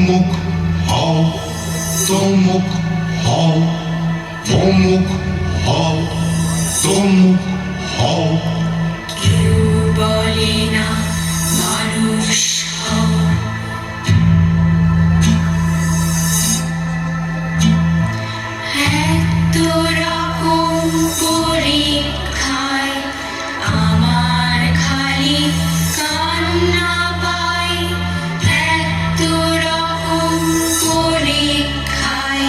অমুক হও, তমুক হও, অমুক হও, তমুক হও। কেউ বলে না মানুষ হও, এত রকম পরীক্ষায় আমার খালি কান্না পায়। এত রকম পরীক্ষায়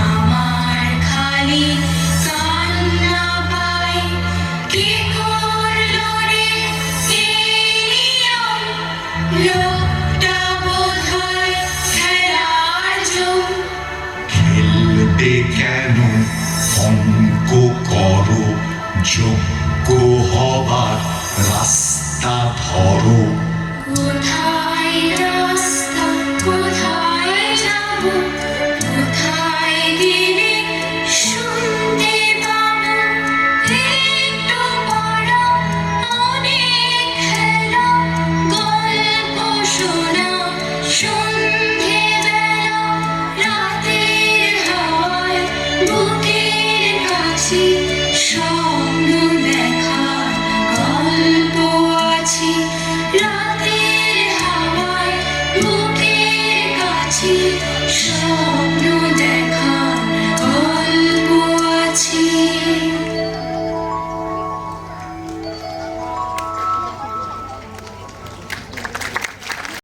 আমার খালি কান্না পায়। কে করলো রে এই নিয়ম? লোকটা বোধহয় খেলার জম। খেলবে কেন? অঙ্ক করো, যোগ্য হবার রাস্তা ধরো।